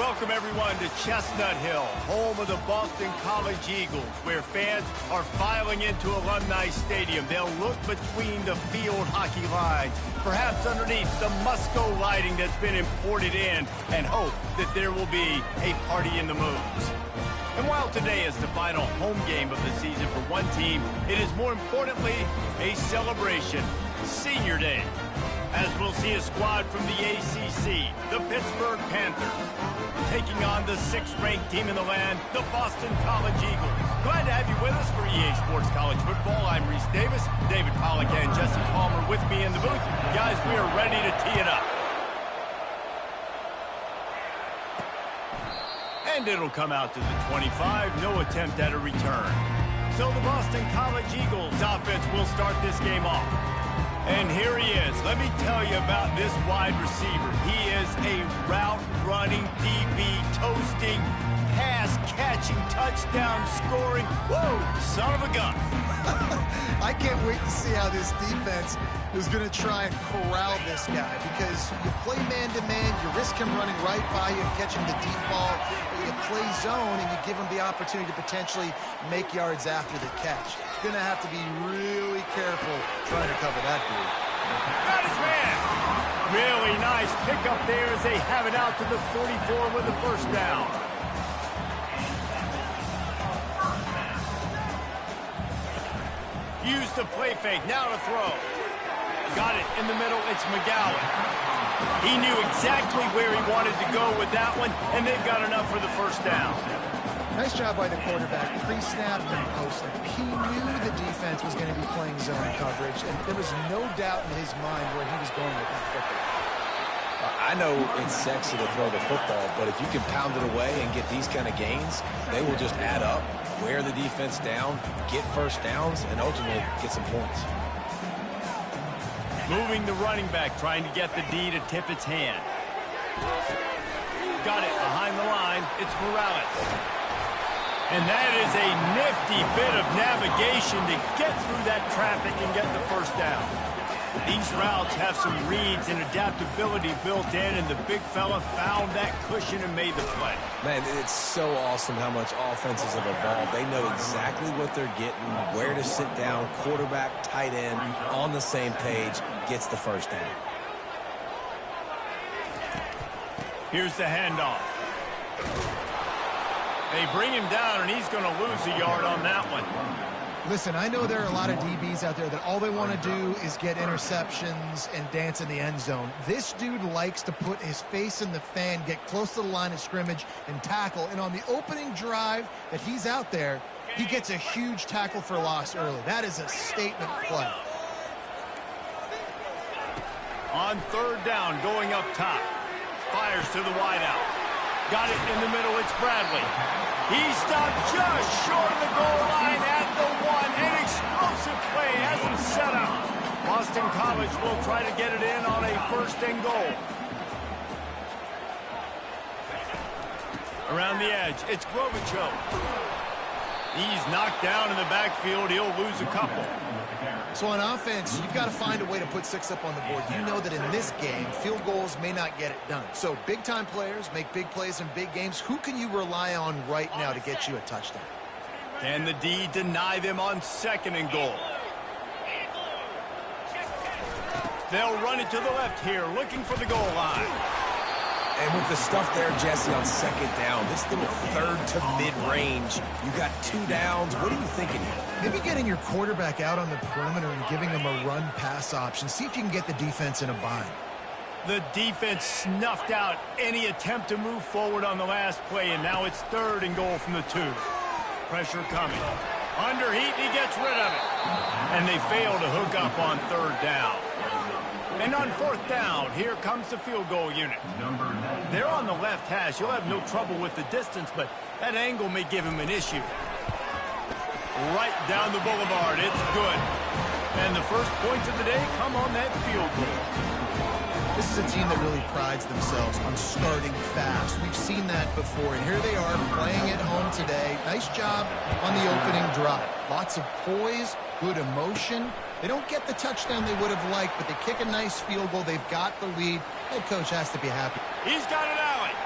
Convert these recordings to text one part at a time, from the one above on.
Welcome, everyone, to Chestnut Hill, home of the Boston College Eagles, where fans are filing into Alumni Stadium. They'll look between the field hockey lines, perhaps underneath the Musco lighting that's been imported in, and hope that there will be a party in the moves. And while today is the final home game of the season for one team, it is more importantly a celebration, Senior Day, as we'll see a squad from the ACC, the Pittsburgh Panthers, taking on the 6th-ranked team in the land, the Boston College Eagles. Glad to have you with us for EA Sports College Football. I'm Reese Davis, David Pollack and Jesse Palmer with me in the booth. Guys, we are ready to tee it up. And it'll come out to the 25, no attempt at a return. So the Boston College Eagles offense will start this game off. And here he is. Let me tell you about this wide receiver. He is a route-running, DB, toasting, pass-catching, touchdown-scoring, woo, son of a gun. I can't wait to see how this defense is going to try and corral this guy, because you play man-to-man, you risk him running right by you and catching the deep ball. You play zone, and you give him the opportunity to potentially make yards after the catch. Going to have to be really careful trying to cover that dude. Got his man. Really nice pickup there as they have it out to the 44 with the first down. Use the play fake. Now to throw. Got it in the middle. It's McGowan. He knew exactly where he wanted to go with that one, and they've got enough for the first down. Nice job by the quarterback, pre-snap and post. He knew the defense was going to be playing zone coverage, and there was no doubt in his mind where he was going with that football. I know it's sexy to throw the football, but if you can pound it away and get these kind of gains, they will just add up, wear the defense down, get first downs, and ultimately get some points. Moving the running back, trying to get the D to tip its hand. Got it behind the line. It's Morales. And that is a nifty bit of navigation to get through that traffic and get the first down. These routes have some reads and adaptability built in, and the big fella found that cushion and made the play. Man, it's so awesome how much offenses have evolved. They know exactly what they're getting, where to sit down, quarterback, tight end, on the same page, gets the first down. Here's the handoff. They bring him down, and he's going to lose a yard on that one. Listen, I know there are a lot of DBs out there that all they want to do is get interceptions and dance in the end zone. This dude likes to put his face in the fan, get close to the line of scrimmage, and tackle. And on the opening drive that he's out there, he gets a huge tackle for loss early. That is a statement play. On third down, going up top. Fires to the wideout. Got it in the middle. It's Bradley. He stopped just short of the goal line at the one. An explosive play has him set up. Boston College will try to get it in on a first and goal. Around the edge, it's Grovicho. He's knocked down in the backfield. He'll lose a couple. So on offense, you've got to find a way to put 6 up on the board. You know that in this game, field goals may not get it done. So big-time players make big plays in big games. Who can you rely on right now to get you a touchdown? Can the D deny them on second and goal? They'll run it to the left here, looking for the goal line. And with the stuff there, Jesse, on second down, this little third to mid-range, you got 2 downs. What are you thinking here? Maybe getting your quarterback out on the perimeter and giving him a run-pass option. See if you can get the defense in a bind. The defense snuffed out any attempt to move forward on the last play, and now it's third and goal from the 2. Pressure coming. Under heat, he gets rid of it. And they fail to hook up on third down. And on fourth down, here comes the field goal unit. They're on the left hash. You'll have no trouble with the distance, but that angle may give him an issue. Right down the boulevard. It's good. And the first points of the day come on that field goal. This is a team that really prides themselves on starting fast. We've seen that before, and here they are playing at home today. Nice job on the opening drive. Lots of poise, good emotion. They don't get the touchdown they would have liked, but they kick a nice field goal. They've got the lead. Head coach has to be happy. He's got it, Allen.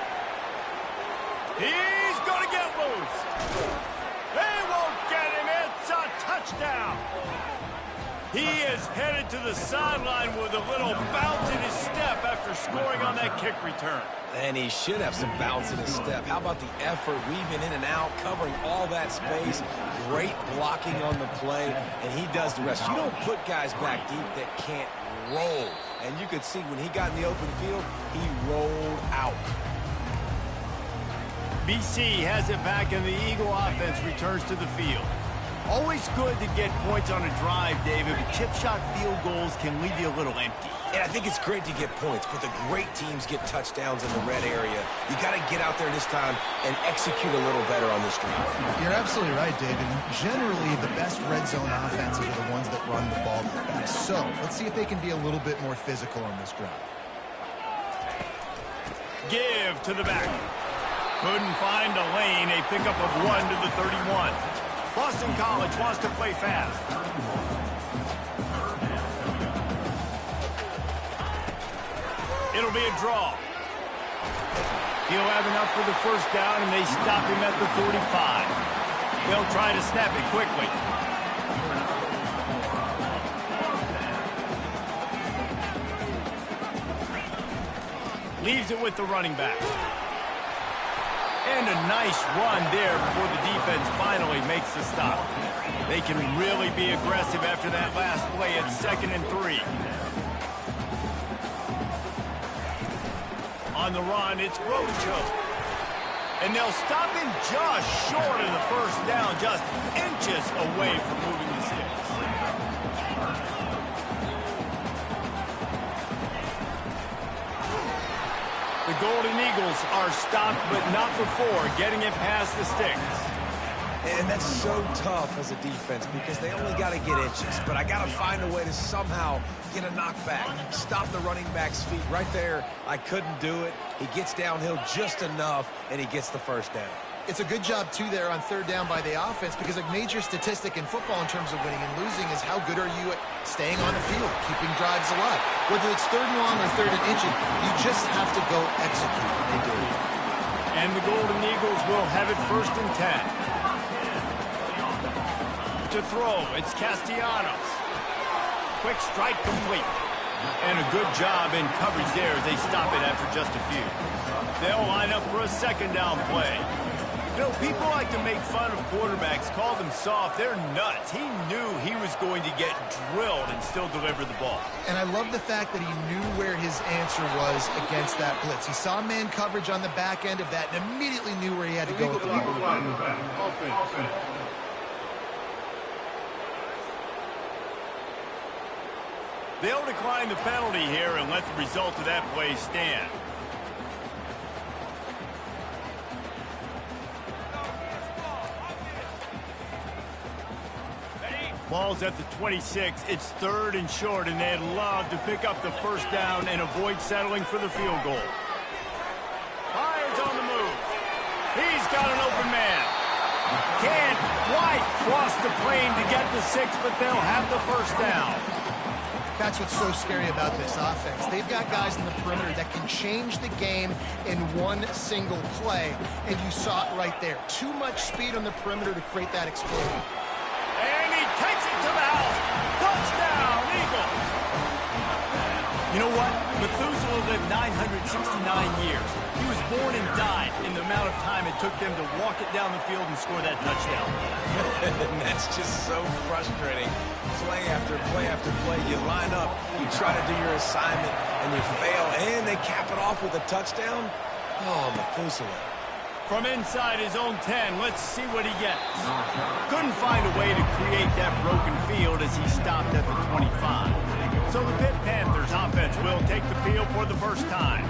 He's going to get loose. They won't get him. It's a touchdown. He is headed to the sideline with a little bounce in his step after scoring on that kick return. And he should have some bounce in his step. How about the effort, weaving in and out, covering all that space, great blocking on the play, and he does the rest. You don't put guys back deep that can't roll. And you could see when he got in the open field, he rolled out. BC has it back, and the Eagle offense returns to the field. Always good to get points on a drive, David, but chip shot field goals can leave you a little empty. And I think it's great to get points, but the great teams get touchdowns in the red area. You got to get out there this time and execute a little better on this drive. You're absolutely right, David. Generally, the best red zone offenses are the ones that run the ball the best. So let's see if they can be a little bit more physical on this drive. Give to the back. Couldn't find a lane. A pickup of 1 to the 31. Boston College wants to play fast. It'll be a draw. He'll have enough for the first down, and they stop him at the 45. They'll try to snap it quickly. Leaves it with the running back. And a nice run there before the defense finally makes the stop. They can really be aggressive after that last play at 2nd and 3. On the run, it's Rojo. And they'll stop him just short of the first down, just inches away from moving the sticks. The Golden Eagles are stopped, but not before getting it past the sticks. And that's so tough as a defense because they only got to get inches. But I got to find a way to somehow get a knockback, stop the running back's feet. Right there, I couldn't do it. He gets downhill just enough, and he gets the first down. It's a good job, too, there on 3rd down by the offense because a major statistic in football in terms of winning and losing is how good are you at staying on the field, keeping drives alive. Whether it's 3rd and long or 3rd and inches, you just have to go execute. They do. And the Golden Eagles will have it 1st and 10. To throw, it's Castellanos. Quick strike complete. And a good job in coverage there as they stop it after just a few. They'll line up for a 2nd down play. You know, people like to make fun of quarterbacks, call them soft. They're nuts. He knew he was going to get drilled and still deliver the ball. And I love the fact that he knew where his answer was against that blitz. He saw man coverage on the back end of that and immediately knew where he had to go with the ball. They'll decline the penalty here and let the result of that play stand. Ball's at the 26. It's 3rd and short, and they'd love to pick up the first down and avoid settling for the field goal. Fires on the move. He's got an open man. Can't quite cross the plane to get the 6, but they'll have the first down. That's what's so scary about this offense. They've got guys in the perimeter that can change the game in one single play, and you saw it right there. Too much speed on the perimeter to create that explosion. And he takes it to the house. Touchdown, Eagles. You know what? Methuselah lived 969 years. He was born and died in the amount of time it took them to walk it down the field and score that touchdown. And that's just so frustrating. Play after play after play. You line up, you try to do your assignment, and you fail, and they cap it off with a touchdown. Oh, Methuselah. From inside his own 10, let's see what he gets. Couldn't find a way to create that broken field as he stopped at the 25. So the Pitt Panthers offense will take the field for the first time.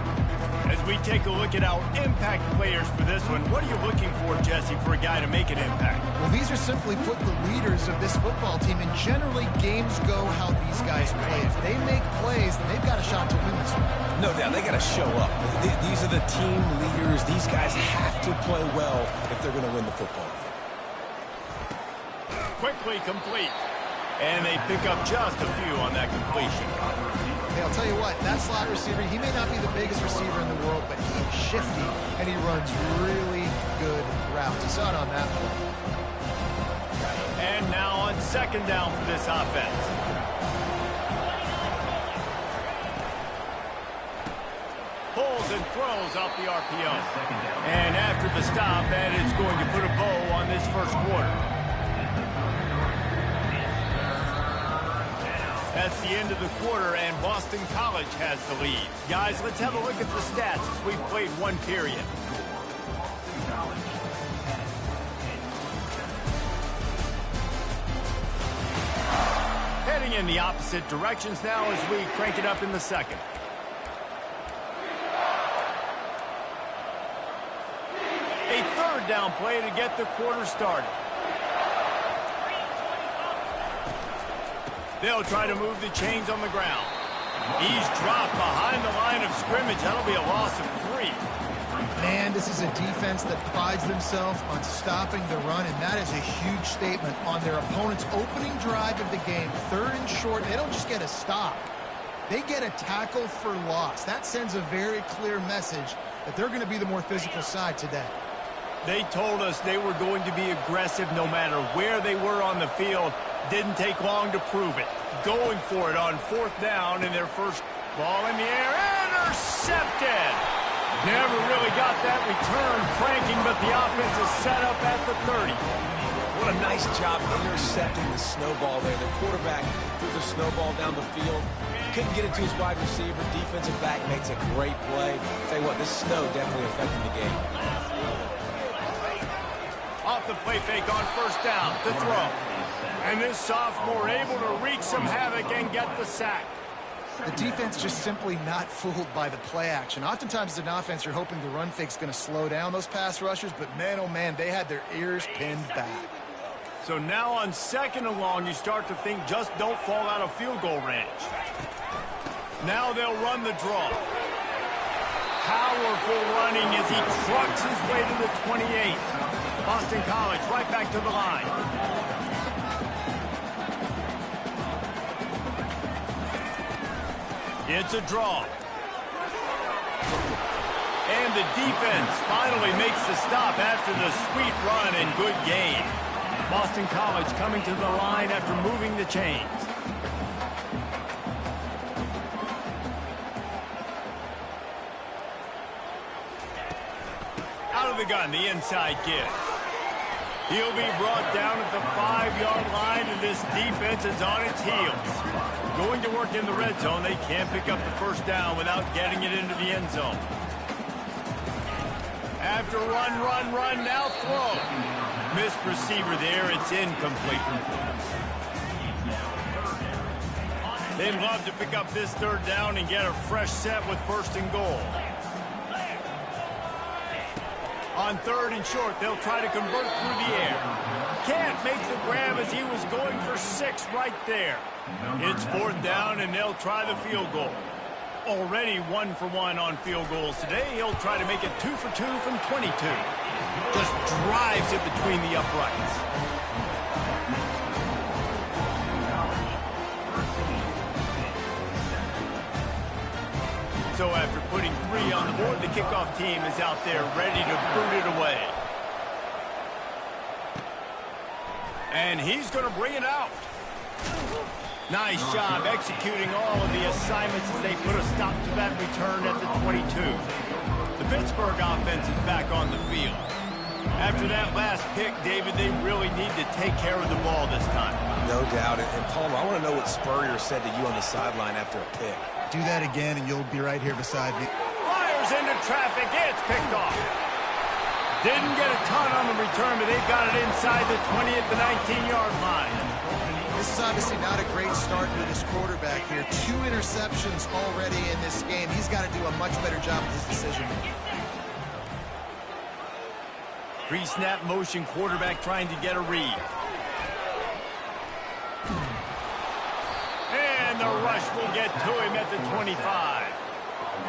As we take a look at our impact players for this one, what are you looking for, Jesse, for a guy to make an impact? Well, these are simply put the leaders of this football team, and generally games go how these guys play. If they make plays, then they've got a shot to win this one. No doubt, they got to show up. These are the team leaders. These guys have to play well if they're going to win the football game. Quickly complete. And they pick up just a few on that completion. Hey, I'll tell you what, that slot receiver, he may not be the biggest receiver in the world, but he's shifty, and he runs really good routes. You saw it on that play. And now on second down for this offense. Pulls and throws off the RPO. And after the stop, that is going to put a bow on this first quarter. That's the end of the quarter, and Boston College has the lead. Guys, let's have a look at the stats as we've played one period. Heading in the opposite directions now as we crank it up in the second. A third down play to get the quarter started. They'll try to move the chains on the ground. He's dropped behind the line of scrimmage. That'll be a loss of 3. Man, this is a defense that prides themselves on stopping the run, and that is a huge statement on their opponent's opening drive of the game. Third and short, they don't just get a stop. They get a tackle for loss. That sends a very clear message that they're going to be the more physical side today. They told us they were going to be aggressive no matter where they were on the field. Didn't take long to prove it. Going for it on fourth down in their first ball in the air. Intercepted! Never really got that return cranking, but the offense is set up at the 30. What a nice job intercepting the snowball there. The quarterback threw the snowball down the field. Couldn't get it to his wide receiver. Defensive back makes a great play. Tell you what, this snow definitely affected the game. Off the play fake on first down to throw. And this sophomore able to wreak some havoc and get the sack. The defense just simply not fooled by the play action. Oftentimes as an offense, you're hoping the run fake's going to slow down those pass rushers, but man, oh man, they had their ears pinned back. So now on second and long, you start to think just don't fall out of field goal range. Now they'll run the draw. Powerful running as he trucks his way to the 28. Boston College right back to the line. It's a draw. And the defense finally makes the stop after the sweet run and good gain. Boston College coming to the line after moving the chains. Out of the gun, the inside give. He'll be brought down at the 5-yard line, and this defense is on its heels. Going to work in the red zone. They can't pick up the first down without getting it into the end zone. After run, now throw. Missed receiver there. It's incomplete. They'd love to pick up this third down and get a fresh set with first and goal. On third and short, they'll try to convert through the air. Can't make the grab as he was going for 6 right there. It's fourth down, and they'll try the field goal. Already 1 for 1 on field goals today. He'll try to make it 2 for 2 from 22. Just drives it between the uprights. So after putting 3 on the board, the kickoff team is out there ready to boot it away. And he's going to bring it out. Nice job executing all of the assignments as they put a stop to that return at the 22. The Pittsburgh offense is back on the field. After that last pick, David, they really need to take care of the ball this time. No doubt. And Palmer, I want to know what Spurrier said to you on the sideline after a pick. Do that again, and you'll be right here beside me. Fires into traffic. It's picked off. Didn't get a ton on the return, but they've got it inside the 20 at the 19-yard line. This is obviously not a great start for this quarterback here. 2 interceptions already in this game. He's got to do a much better job with his decision-making. Pre-snap motion quarterback trying to get a read. And the rush will get to him at the 25.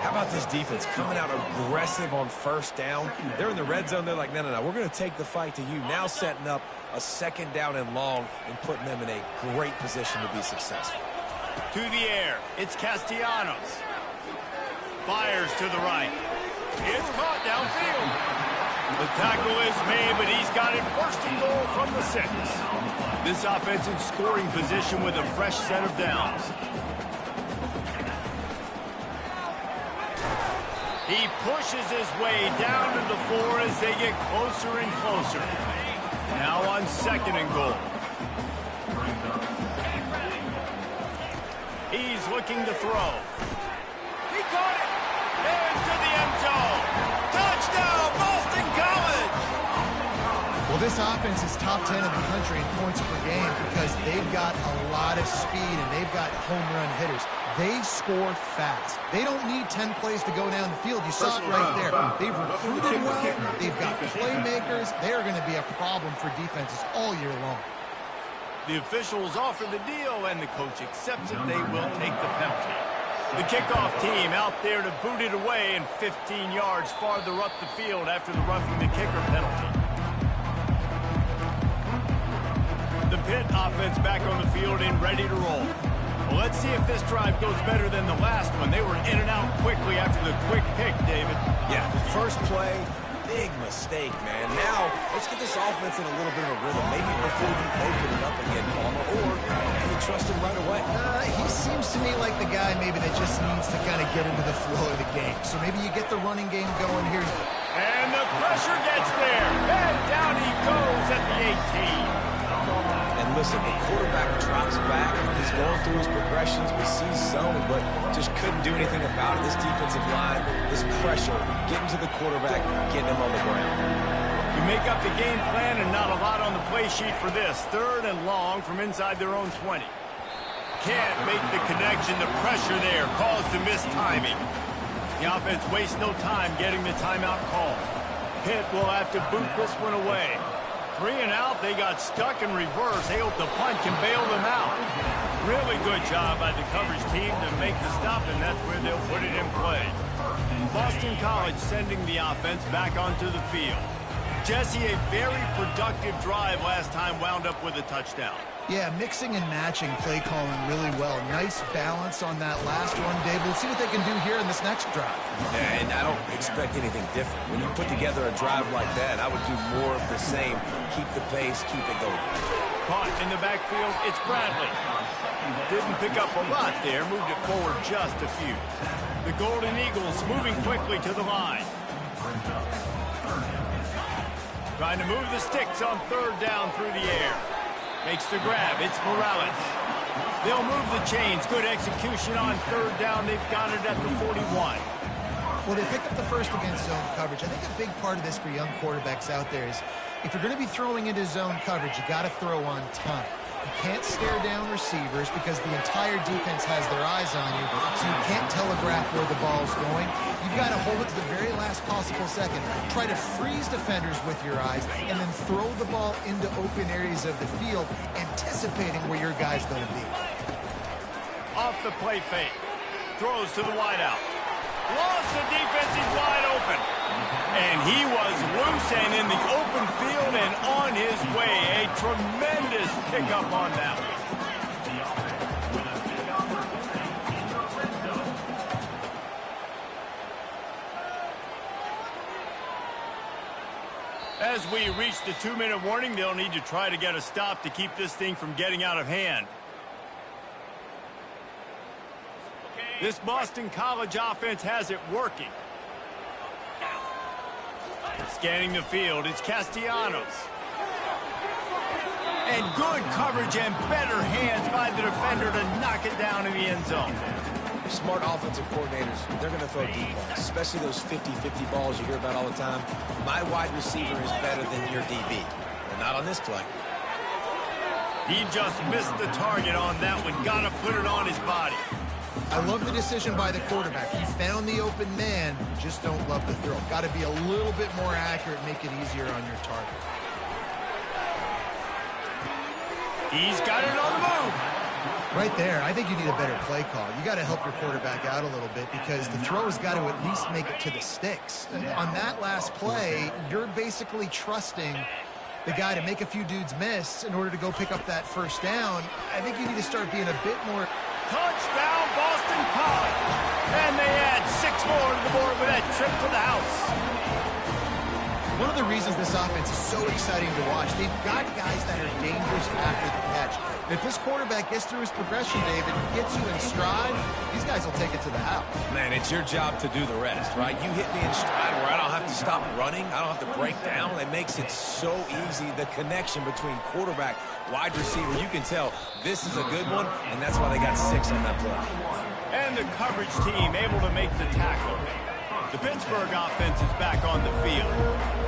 How about this defense coming out aggressive on first down? They're in the red zone. They're like, no. We're going to take the fight to you. Now setting up a second down and long and putting them in a great position to be successful. To the air. It's Castellanos. Fires to the right. It's caught downfield. The tackle is made, but he's got it first and goal from the 6. This offense in scoring position with a fresh set of downs. He pushes his way down to the 4 as they get closer and closer. Now on 2nd and goal. He's looking to throw. He caught it! Into the end zone! Touchdown, Boston College! Well, this offense is top 10 in the country in points per game because they've got a lot of speed and they've got home run hitters. They score fast. They don't need 10 plays to go down the field. You saw it right there. They've recruited well. They've got playmakers. They're going to be a problem for defenses all year long. The officials offer the deal, and the coach accepts it. They will take the penalty. The kickoff team out there to boot it away and 15 yards farther up the field after the roughing the kicker penalty. The Pitt offense back on the field and ready to roll. Well, let's see if this drive goes better than the last one. They were in and out quickly after the quick pick, David. Yeah, first play, big mistake, man. Now, let's get this offense in a little bit of a rhythm. Maybe before we open it up again, Palmer, or can you trust him right away? He seems to me like the guy maybe that just needs to kind of get into the flow of the game. So maybe you get the running game going here. And the pressure gets there. And down he goes at the 18. And listen, the quarterback drops back. He's going through his progressions. We see zone, but just couldn't do anything about it. This defensive line, this pressure, getting to the quarterback, getting him on the ground. You make up the game plan and not a lot on the play sheet for this. 3rd and long from inside their own 20. Can't make the connection. The pressure there caused the missed timing. The offense wastes no time getting the timeout call. Pitt will have to boot this one away. 3 and out, they got stuck in reverse. They hope the punt can bail them out. Really good job by the coverage team to make the stop, and that's where they'll put it in play. Boston College sending the offense back onto the field. Jesse, a very productive drive last time wound up with a touchdown. Yeah, mixing and matching play calling really well. Nice balance on that last one, Dave. We'll see what they can do here in this next drive. And I don't expect anything different. When you put together a drive like that, I would do more of the same. Keep the pace, keep it going. Caught in the backfield, it's Bradley. Didn't pick up a lot there, moved it forward just a few. The Golden Eagles moving quickly to the line. Trying to move the sticks on 3rd down through the air. Makes the grab. It's Morales. They'll move the chains. Good execution on 3rd down. They've got it at the 41. Well, they pick up the first against zone coverage. I think a big part of this for young quarterbacks out there is if you're going to be throwing into zone coverage, you got to throw on time. You can't stare down receivers because the entire defense has their eyes on you, so you can't telegraph where the ball's going. You've got to hold it to the very last possible second. Try to freeze defenders with your eyes, and then throw the ball into open areas of the field, anticipating where your guy's going to be. Off the play fake. Throws to the wideout. Lost the defense. He's wide open. And he was loose and in the open field and on his way. A tremendous pickup on that one. As we reach the 2-minute warning, they'll need to try to get a stop to keep this thing from getting out of hand. This Boston College offense has it working. Scanning the field, it's Castellanos. And good coverage and better hands by the defender to knock it down in the end zone. Smart offensive coordinators, they're going to throw deep balls, especially those 50-50 balls you hear about all the time. My wide receiver is better than your DB. But not on this play. He just missed the target on that one. Got to put it on his body. I love the decision by the quarterback. He found the open man, just don't love the throw. Got to be a little bit more accurate, make it easier on your target. He's got it on the move. Right there, I think you need a better play call. You got to help your quarterback out a little bit because the throw has got to at least make it to the sticks. On that last play, you're basically trusting the guy to make a few dudes miss in order to go pick up that first down. I think you need to start being a bit more... Touchdown, Boston College. And they add 6 more to the board with that trip to the house. One of the reasons this offense is so exciting to watch, they've got guys that are dangerous after the catch. If this quarterback gets through his progression, David, gets you in stride, these guys will take it to the house. Man, it's your job to do the rest, right? You hit me in stride where I don't have to stop running. I don't have to break down. It makes it so easy. The connection between quarterback, wide receiver, you can tell this is a good one, and that's why they got 6 on that play. And the coverage team able to make the tackle. The Pittsburgh offense is back on the field.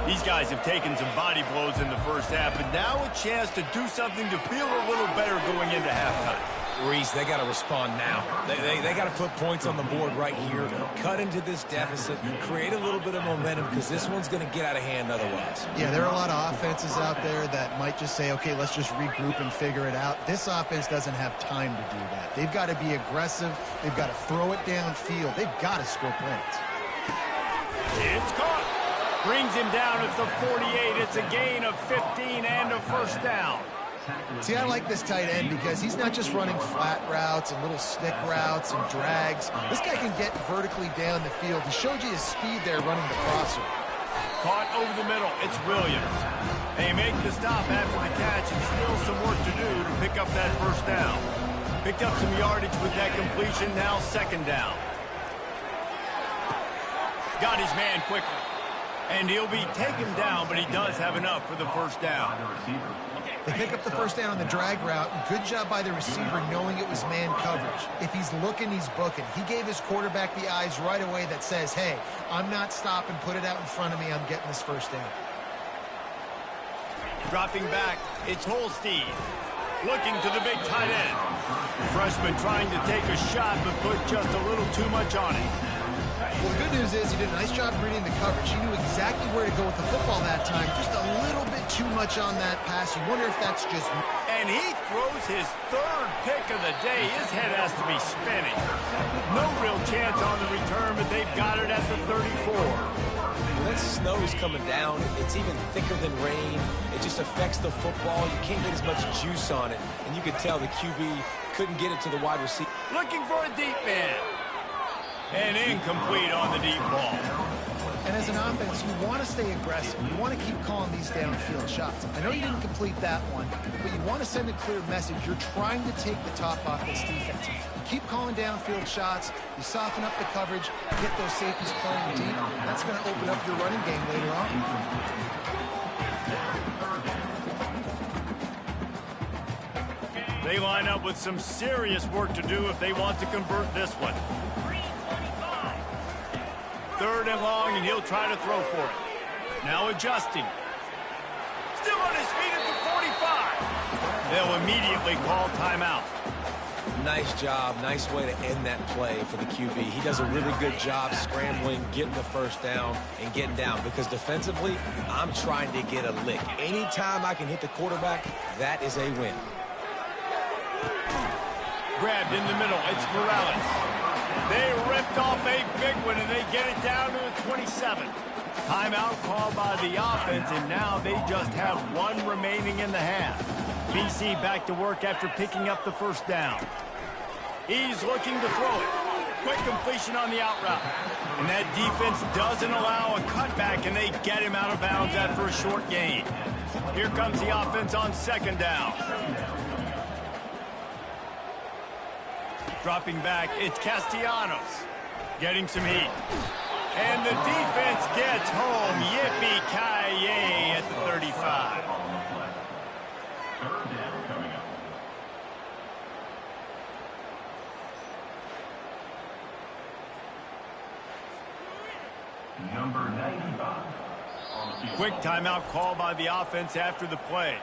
These guys have taken some body blows in the first half, but now a chance to do something to feel a little better going into halftime. Reese, they got to respond now. They got to put points on the board right here, cut into this deficit, create a little bit of momentum because this one's going to get out of hand otherwise. Yeah, there are a lot of offenses out there that might just say, okay, let's just regroup and figure it out. This offense doesn't have time to do that. They've got to be aggressive. They've got to throw it downfield. They've got to score points. It's caught. Brings him down at the 48. It's a gain of 15 and a first down. See, I like this tight end because he's not just running flat routes and little stick routes and drags. This guy can get vertically down the field. He showed you his speed there running the crosser. Caught over the middle. It's Williams. They make the stop after the catch and still some work to do to pick up that first down. Picked up some yardage with that completion. Now second down. Got his man quickly. And he'll be taken down, but he does have enough for the first down. They pick up the first down on the drag route. Good job by the receiver knowing it was man coverage. If he's looking, he's booking. He gave his quarterback the eyes right away that says, hey, I'm not stopping. Put it out in front of me. I'm getting this first down. Dropping back, it's Holstein. Looking to the big tight end. Freshman trying to take a shot, but put just a little too much on it. Well, the good news is he did a nice job reading the coverage. He knew exactly where to go with the football that time. Just a little bit too much on that pass. You wonder if that's just... And he throws his third pick of the day. His head has to be spinning. No real chance on the return, but they've got it at the 34. That snow's coming down. It's even thicker than rain. It just affects the football. You can't get as much juice on it. And you could tell the QB couldn't get it to the wide receiver. Looking for a deep man. And incomplete on the deep ball. And as an offense, you want to stay aggressive. You want to keep calling these downfield shots. I know you didn't complete that one, but you want to send a clear message. You're trying to take the top off this defense. You keep calling downfield shots. You soften up the coverage. Get those safeties playing deep. That's going to open up your running game later on. They line up with some serious work to do if they want to convert this one. Third and long, and he'll try to throw for it. Now adjusting. Still on his feet at the 45. They'll immediately call timeout. Nice job. Nice way to end that play for the QB. He does a really good job scrambling, getting the first down, and getting down. Because defensively, I'm trying to get a lick. Anytime I can hit the quarterback, that is a win. Grabbed in the middle. It's Morales. They ripped off a big one, and they get it down to the 27. Timeout called by the offense, and now they just have one remaining in the half. BC back to work after picking up the first down. He's looking to throw it. Quick completion on the out route. And that defense doesn't allow a cutback, and they get him out of bounds after a short gain. Here comes the offense on second down. Dropping back, it's Castellanos. Getting some heat. And the defense gets home. Yippee-ki-yay at the 35. Number 95. Quick timeout call by the offense after the play.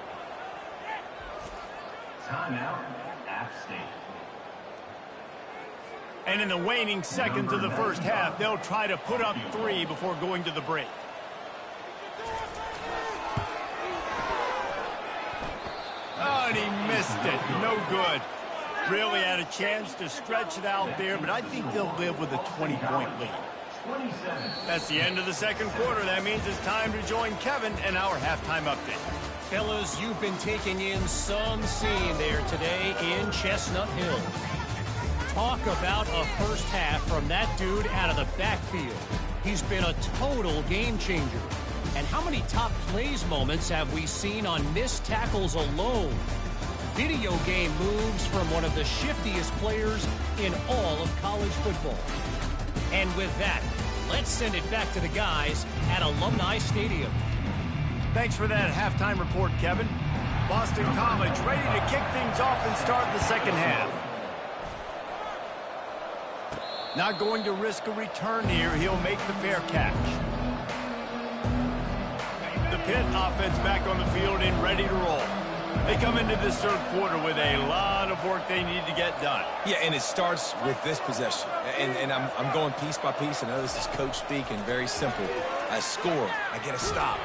Timeout, App State. And in the waning seconds of the first half, they'll try to put up 3 before going to the break. Oh, and he missed it. No good. Really had a chance to stretch it out there, but I think they'll live with a 20-point lead. That's the end of the second quarter. That means it's time to join Kevin and our halftime update. Fellas, you've been taking in some scene there today in Chestnut Hill. Talk about a first half from that dude out of the backfield. He's been a total game changer. And how many top plays moments have we seen on missed tackles alone? Video game moves from one of the shiftiest players in all of college football. And with that, let's send it back to the guys at Alumni Stadium. Thanks for that halftime report, Kevin. Boston College ready to kick things off and start the second half. Not going to risk a return here. He'll make the fair catch. The Pitt offense back on the field and ready to roll. They come into this third quarter with a lot of work they need to get done. Yeah, and it starts with this possession. And I'm going piece by piece. I know this is coach speak and very simple. I score. I get a stop.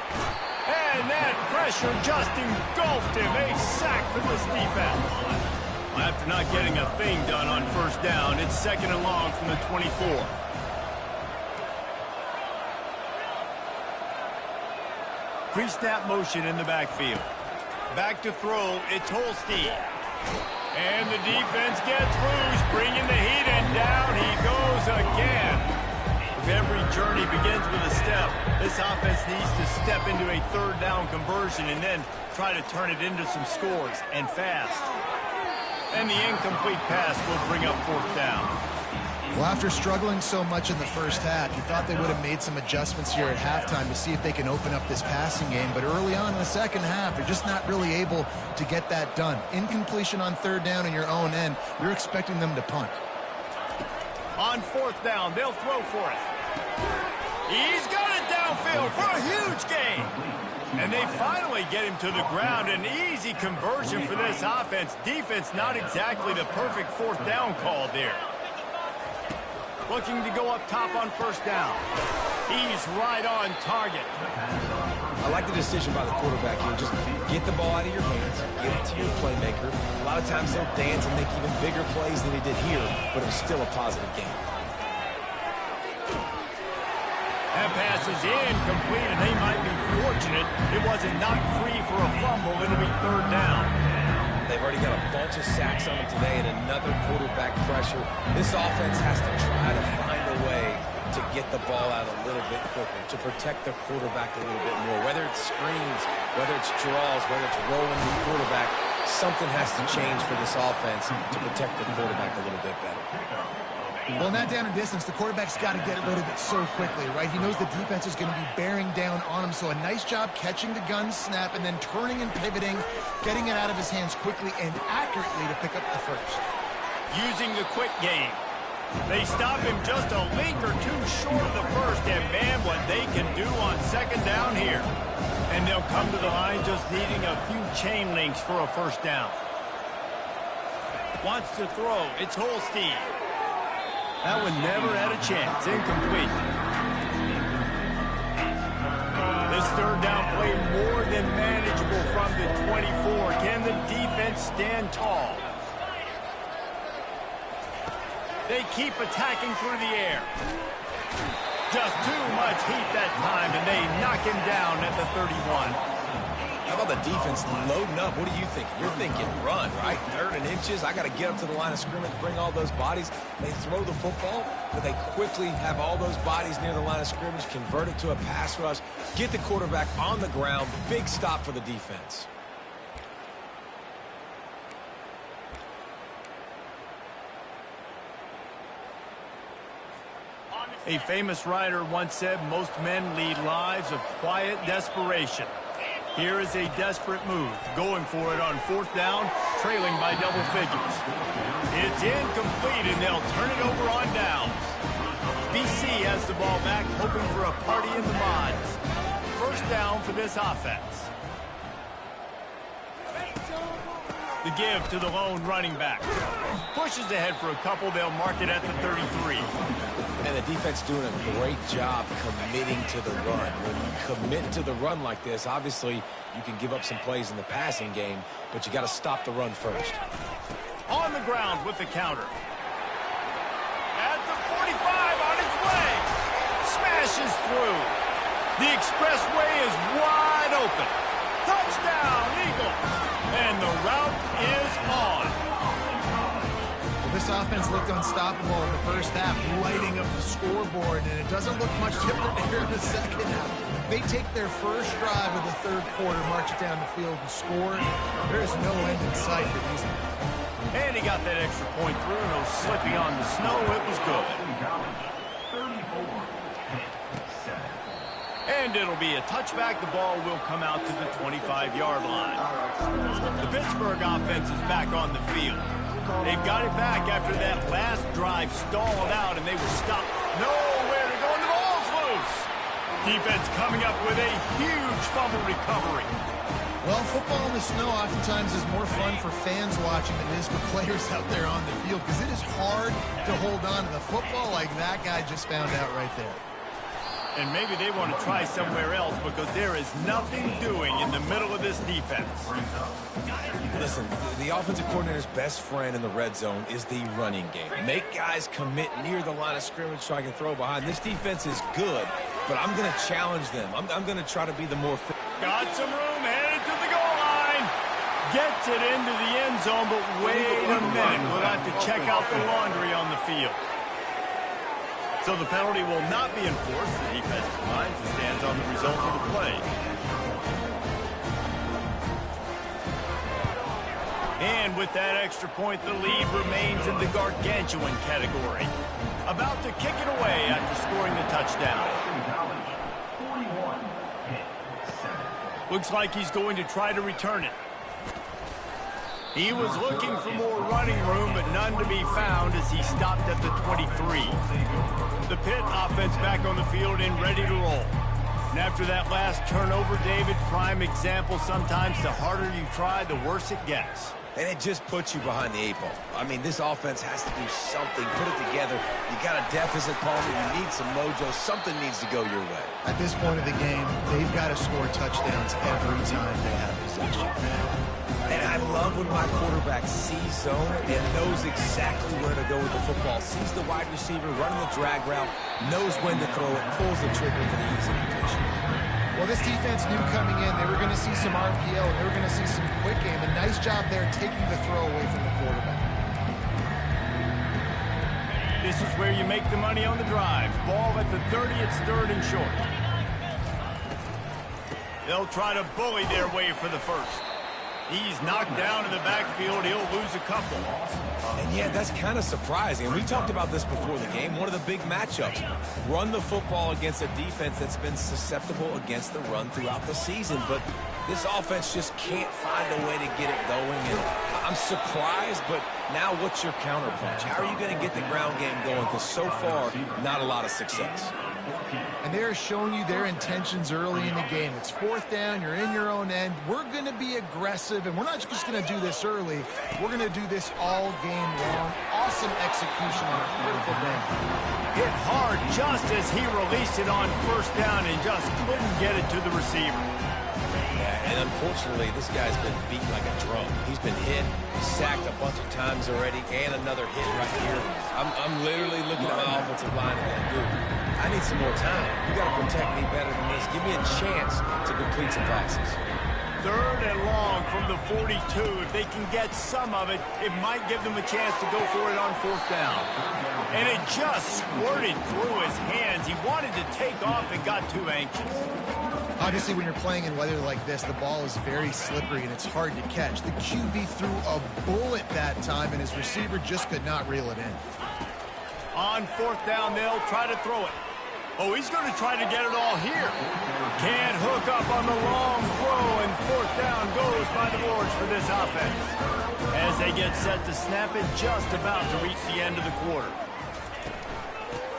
And that pressure just engulfed him. A sack for this defense. After not getting a thing done on first down, it's second and long from the 24. Pre-snap motion in the backfield. Back to throw, it's Holstein. And the defense gets loose, bringing the heat, and down he goes again. If every journey begins with a step, this offense needs to step into a third down conversion and then try to turn it into some scores, and fast. And the incomplete pass will bring up fourth down. Well, after struggling so much in the first half, you thought they would have made some adjustments here at halftime to see if they can open up this passing game. But early on in the second half, they're just not really able to get that done. Incompletion on third down in your own end, you're expecting them to punt. On fourth down, they'll throw for it. He's got it downfield for a huge gain. And they finally get him to the ground. An easy conversion for this offense. Defense not exactly the perfect fourth down call there. Looking to go up top on first down. He's right on target. I like the decision by the quarterback here. Just get the ball out of your hands, get it to your playmaker. A lot of times they'll dance and make even bigger plays than he did here, but it was still a positive game. That pass is incomplete, and they might be fortunate it wasn't knocked free for a fumble. It'll be third down. They've already got a bunch of sacks on them today and another quarterback pressure. This offense has to try to find a way to get the ball out a little bit quicker, to protect the quarterback a little bit more. Whether it's screens, whether it's draws, whether it's rolling the quarterback, something has to change for this offense to protect the quarterback a little bit better. Well, in that down and distance, the quarterback's got to get rid of it so quickly, right? He knows the defense is going to be bearing down on him, so a nice job catching the gun snap and then turning and pivoting, getting it out of his hands quickly and accurately to pick up the first. Using the quick game. They stop him just a link or two short of the first, and man, what they can do on second down here. And they'll come to the line just needing a few chain links for a first down. Wants to throw, it's Holstein. That one never had a chance. Incomplete. This third down play more than manageable from the 24. Can the defense stand tall? They keep attacking through the air. Just too much heat that time, and they knock him down at the 31. How about the defense loading up? What are you thinking? You're thinking run, right? Third and inches. I got to get up to the line of scrimmage, bring all those bodies. They throw the football, but they quickly have all those bodies near the line of scrimmage, convert it to a pass rush, get the quarterback on the ground. Big stop for the defense. A famous writer once said, most men lead lives of quiet desperation. Here is a desperate move, going for it on fourth down, trailing by double figures. It's incomplete, and they'll turn it over on downs. BC has the ball back, hoping for a party in the mods. First down for this offense. The give to the lone running back. Pushes ahead for a couple, they'll mark it at the 33. And the defense doing a great job committing to the run. When you commit to the run like this, obviously you can give up some plays in the passing game, but you got to stop the run first. On the ground with the counter. At the 45 on his way. Smashes through. The expressway is wide open. Touchdown, Eagles. And the route is on. this offense looked unstoppable in the first half, lighting up the scoreboard, and it doesn't look much different here in the second half. They take their first drive of the third quarter, march it down the field, and score. There is no end in sight for these guys. And he got that extra point through. No slipping on the snow. It was good. And it'll be a touchback. The ball will come out to the 25-yard line. The Pittsburgh offense is back on the field. They've got it back after that last drive stalled out, and they were stopped. Nowhere to go, and the ball's loose. Defense coming up with a huge fumble recovery. Well, football in the snow oftentimes is more fun for fans watching than it is for players out there on the field, because it is hard to hold on to the football like that guy just found out right there. And maybe they want to try somewhere else because there is nothing doing in the middle of this defense. Listen, the offensive coordinator's best friend in the red zone is the running game. Make guys commit near the line of scrimmage so I can throw behind. This defense is good, but I'm going to challenge them. I'm going to try to be the more... Got some room, headed to the goal line. Gets it into the end zone, but wait a minute. We'll have to check out the laundry on the field. So the penalty will not be enforced. The defensive line stands on the result of the play. And with that extra point, the lead remains in the gargantuan category. About to kick it away after scoring the touchdown. Looks like he's going to try to return it. He was looking for more running room, but none to be found as he stopped at the 23. The Pitt offense back on the field and ready to roll. And after that last turnover, David, prime example, sometimes the harder you try, the worse it gets. And it just puts you behind the 8 ball. I mean, this offense has to do something. Put it together. You got a deficit, Palmer. You need some mojo. Something needs to go your way. At this point of the game, they've got to score touchdowns every time they have possession. And I love when my quarterback sees zone and knows exactly where to go with the football. Sees the wide receiver running the drag route, knows when to throw it, pulls the trigger for the easy completion. Well, this defense knew coming in they were going to see some RPO, and they were going to see some quick game. A nice job there taking the throw away from the quarterback. This is where you make the money on the drive. Ball at the 30, it's third and short. They'll try to bully their way for the first. He's knocked down in the backfield. He'll lose a couple. And yeah, that's kind of surprising. And we talked about this before the game. One of the big matchups. Run the football against a defense that's been susceptible against the run throughout the season. But this offense just can't find a way to get it going. And I'm surprised, but now what's your counterpunch? How are you going to get the ground game going? Because so far, not a lot of success. And they're showing you their intentions early in the game. It's fourth down. You're in your own end. We're going to be aggressive, and we're not just going to do this early. We're going to do this all game long. Awesome execution on a critical day. Hit hard just as he released it on first down and just couldn't get it to the receiver. Yeah, and unfortunately, this guy's been beat like a drum. He's been hit, sacked a bunch of times already, and another hit right here. I'm literally looking at my offensive line and going, dude, I need some more time. You got to protect me better than this. Give me a chance to complete some passes. Third and long from the 42. If they can get some of it, it might give them a chance to go for it on fourth down. And it just squirted through his hands. He wanted to take off and got too anxious. Obviously, when you're playing in weather like this, the ball is very slippery and it's hard to catch. The QB threw a bullet that time, and his receiver just could not reel it in. On fourth down, they'll try to throw it. Oh, he's going to try to get it all here. Can't hook up on the long throw, and fourth down goes by the boards for this offense. As they get set to snap it, just about to reach the end of the quarter.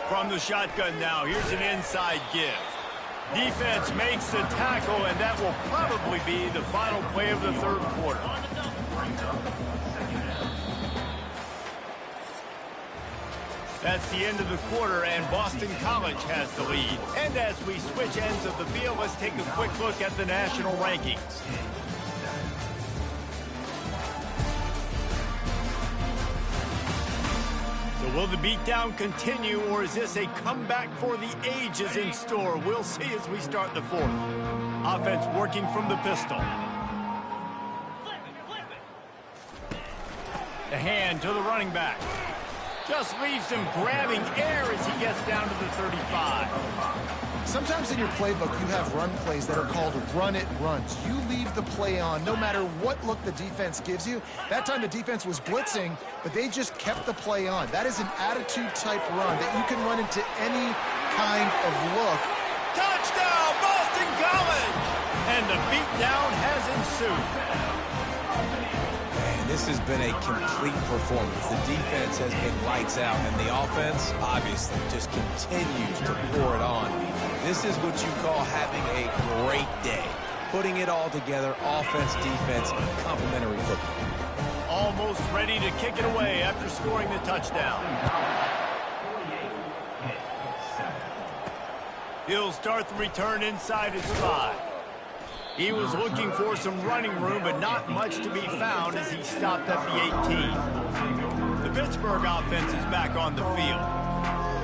From the shotgun now, here's an inside give. Defense makes the tackle, and that will probably be the final play of the third quarter. That's the end of the quarter, and Boston College has the lead. And as we switch ends of the field, let's take a quick look at the national rankings. So will the beatdown continue, or is this a comeback for the ages in store? We'll see as we start the fourth. Offense working from the pistol. The hand to the running back. Just leaves him grabbing air as he gets down to the 35. Sometimes in your playbook, you have run plays that are called run-it runs. You leave the play on no matter what look the defense gives you. That time the defense was blitzing, but they just kept the play on. That is an attitude-type run that you can run into any kind of look. Touchdown, Boston College! And the beatdown has ensued. Man, this has been a complete performance. The defense has been lights out, and the offense, obviously, just continues to pour it on. This is what you call having a great day. Putting it all together, offense, defense, complementary football. Almost ready to kick it away after scoring the touchdown. He'll start the return inside his 5. He was looking for some running room, but not much to be found as he stopped at the 18. The Pittsburgh offense is back on the field.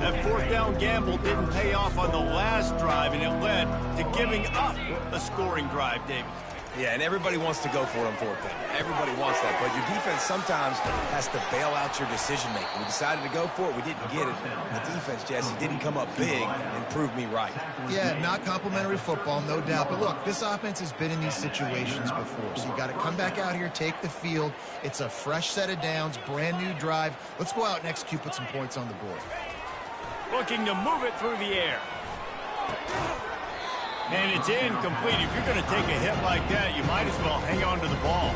That fourth down gamble didn't pay off on the last drive, and it led to giving up a scoring drive, David. Yeah, and everybody wants to go for it on fourth down. Everybody wants that, but your defense sometimes has to bail out your decision-making. We decided to go for it. We didn't get it. The defense, Jesse, didn't come up big and prove me right. Yeah, not complimentary football, no doubt. But look, this offense has been in these situations before, so you got to come back out here, take the field. It's a fresh set of downs, brand new drive. Let's go out and execute, put some points on the board. Looking to move it through the air. And it's incomplete. If you're going to take a hit like that, you might as well hang on to the ball.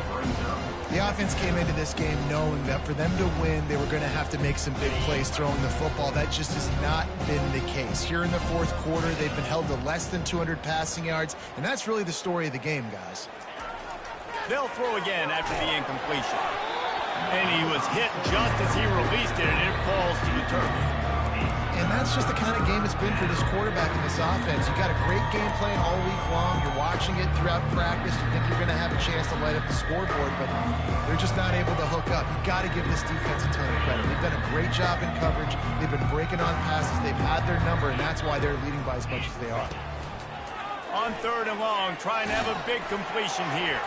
The offense came into this game knowing that for them to win, they were going to have to make some big plays throwing the football. That just has not been the case. Here in the fourth quarter, they've been held to less than 200 passing yards, and that's really the story of the game, guys. They'll throw again after the incompletion. And he was hit just as he released it, and it falls to the turf. And that's just the kind of game it's been for this quarterback in this offense. You got a great game plan all week long. You're watching it throughout practice. You think you're going to have a chance to light up the scoreboard, but they're just not able to hook up. You got to give this defense a ton of credit. They've done a great job in coverage. They've been breaking on passes. They've had their number, and that's why they're leading by as much as they are. On 3rd and long, trying to have a big completion here.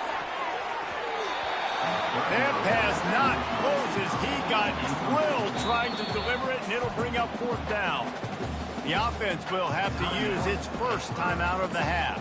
That pass not close as he got drilled trying to deliver it, and it'll bring up 4th down. The offense will have to use its first timeout of the half.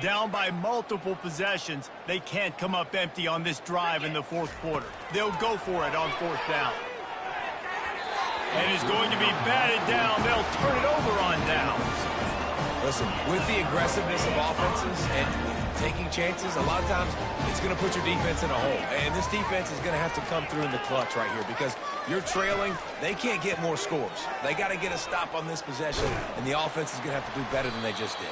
Down by multiple possessions, they can't come up empty on this drive in the 4th quarter. They'll go for it on 4th down. And it's going to be batted down. They'll turn it over on downs. Listen, with the aggressiveness of offenses and taking chances, a lot of times it's going to put your defense in a hole. And this defense is going to have to come through in the clutch right here because you're trailing. They can't get more scores. They got to get a stop on this possession, and the offense is going to have to do better than they just did.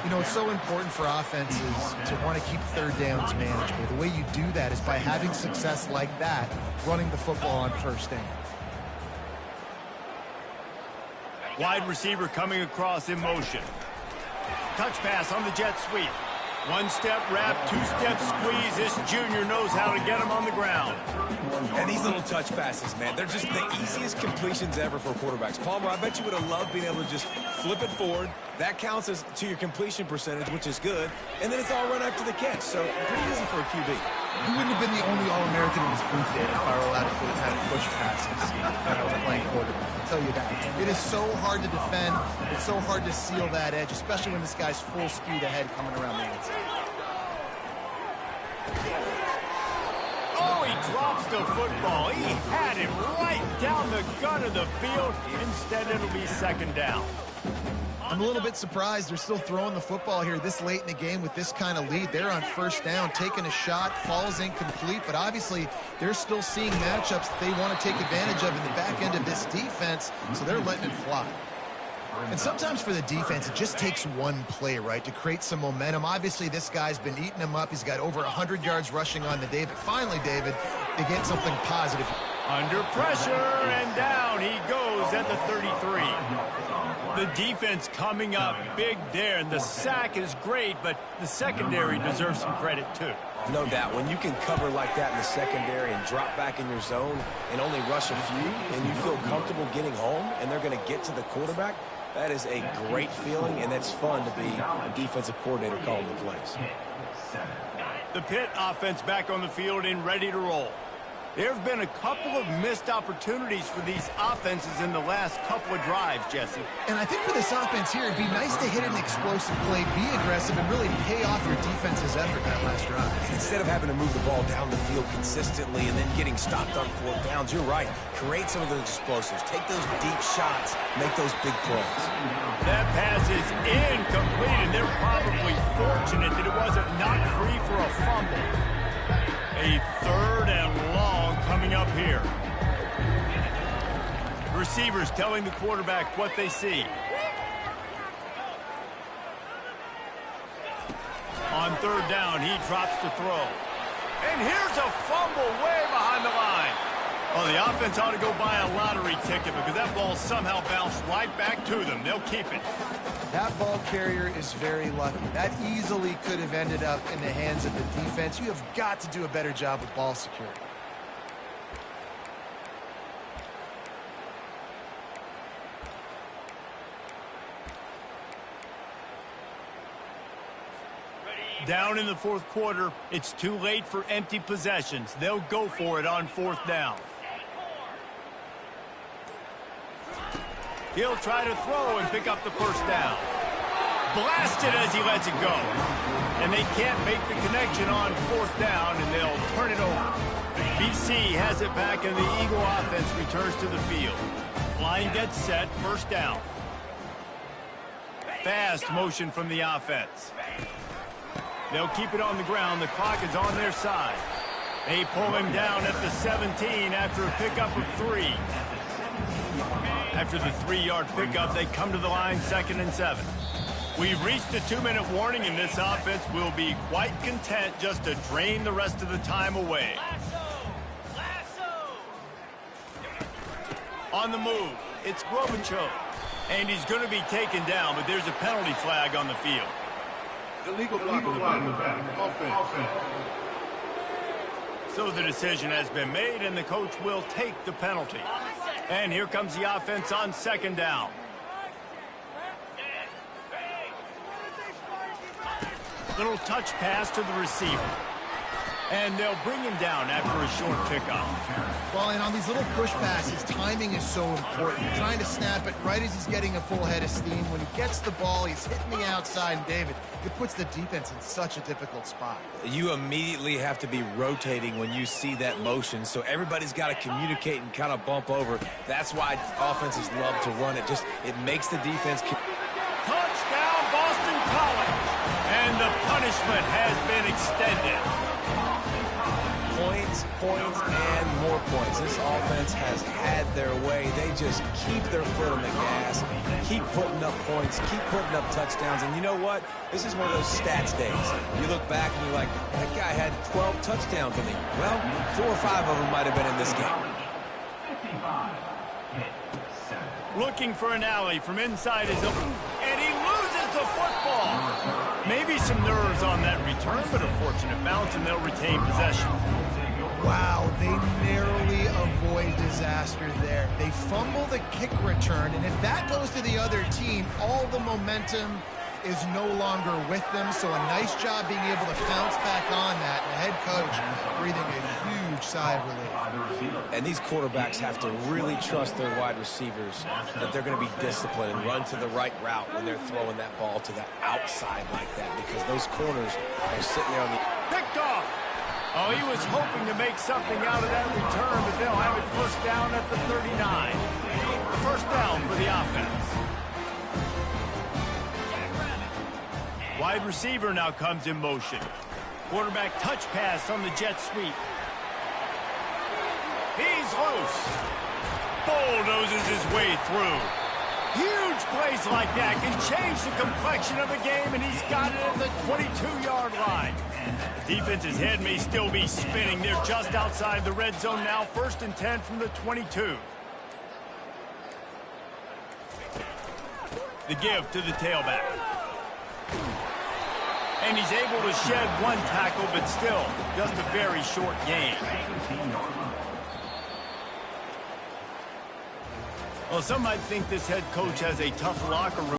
You know, it's so important for offenses to want to keep 3rd downs manageable. The way you do that is by having success like that, running the football on 1st down. Wide receiver coming across in motion. Touch pass on the jet sweep. 1-step wrap, 2-step squeeze. This junior knows how to get him on the ground. And these little touch passes, man, they're just the easiest completions ever for quarterbacks. Palmer, I bet you would have loved being able to just flip it forward. That counts as to your completion percentage, which is good. And then it's all run after the catch. So pretty easy for a QB. He wouldn't have been the only All-American in his booth there if I were allowed to put kind of push passes when I was playing quarterback. I'll tell you that. It is so hard to defend. It's so hard to seal that edge, especially when this guy's full speed ahead coming around the inside. Oh, he drops the football. He had it right down the gun of the field. Instead, it'll be 2nd down. I'm a little bit surprised they're still throwing the football here this late in the game with this kind of lead. They're on 1st down, taking a shot, falls incomplete, but obviously they're still seeing matchups that they want to take advantage of in the back end of this defense, so they're letting it fly. And sometimes for the defense, it just takes one play, right, to create some momentum. Obviously, this guy's been eating them up. He's got over 100 yards rushing on the day, but finally, David, they get something positive. Under pressure, and down he goes at the 33. The defense coming up big there, and the sack is great, but the secondary deserves some credit too. No doubt. When you can cover like that in the secondary and drop back in your zone and only rush a few, and you feel comfortable getting home, and they're going to get to the quarterback, that is a great feeling, and it's fun to be a defensive coordinator calling the plays. The Pitt offense back on the field and ready to roll. There have been a couple of missed opportunities for these offenses in the last couple of drives, Jesse. And I think for this offense here, it'd be nice to hit an explosive play, be aggressive, and really pay off your defense's effort that last drive. Instead of having to move the ball down the field consistently and then getting stopped on fourth downs, you're right. Create some of those explosives. Take those deep shots. Make those big plays. That pass is incomplete, and they're probably fortunate that it wasn't knocked free for a fumble. A third and long coming up here. Receivers telling the quarterback what they see. On third down, he drops to throw. And here's a fumble way behind the line. Oh, the offense ought to go buy a lottery ticket because that ball somehow bounced right back to them. They'll keep it. That ball carrier is very lucky. That easily could have ended up in the hands of the defense. You have got to do a better job with ball security. Down in the fourth quarter, it's too late for empty possessions. They'll go for it on fourth down. He'll try to throw and pick up the first down. Blasted as he lets it go. And they can't make the connection on fourth down, and they'll turn it over. BC has it back, and the Eagle offense returns to the field. Line gets set, first down. Fast motion from the offense. They'll keep it on the ground. The clock is on their side. They pull him down at the 17 after a pickup of 3. After the 3-yard pickup, they come to the line, 2nd and 7. We've reached the 2-minute warning, and this offense will be quite content just to drain the rest of the time away. On the move, it's Globacho. And he's going to be taken down, but there's a penalty flag on the field. Illegal block on the back. Offense. So the decision has been made, and the coach will take the penalty. And here comes the offense on 2nd down. Little touch pass to the receiver. And they'll bring him down after a short pickup. Well, and on these little push passes, timing is so important. You're trying to snap it right as he's getting a full head of steam. When he gets the ball, he's hitting the outside, and David, it puts the defense in such a difficult spot. You immediately have to be rotating when you see that motion, so everybody's got to communicate and kind of bump over. That's why offenses love to run it. It makes the defense... Touchdown, Boston College! And the punishment has been extended. Points, and more points. This offense has had their way. They just keep their foot on the gas, keep putting up points, keep putting up touchdowns. And you know what? This is one of those stats days. You look back and you're like, that guy had 12 touchdowns in the year. Well, 4 or 5 of them might have been in this game. Looking for an alley from inside his own, and he loses the football. Maybe some nerves on that return, but a fortunate bounce, and they'll retain possession. Wow, they narrowly avoid disaster there. They fumble the kick return, and if that goes to the other team, all the momentum is no longer with them. So a nice job being able to bounce back on that. And the head coach breathing a huge sigh of relief. And these quarterbacks have to really trust their wide receivers that they're going to be disciplined and run to the right route when they're throwing that ball to the outside like that, because those corners are sitting there on the... Picked off! Oh, he was hoping to make something out of that return, but they'll have it first down at the 39. The first down for the offense. Wide receiver now comes in motion. Quarterback touch pass on the jet sweep. He's loose. Bulldozes his way through. Huge plays like that can change the complexion of a game, and he's got it at the 22-yard line. The defense's head may still be spinning. They're just outside the red zone now. 1st and 10 from the 22. The give to the tailback. And he's able to shed one tackle, but still, just a very short gain. Well, some might think this head coach has a tough locker room.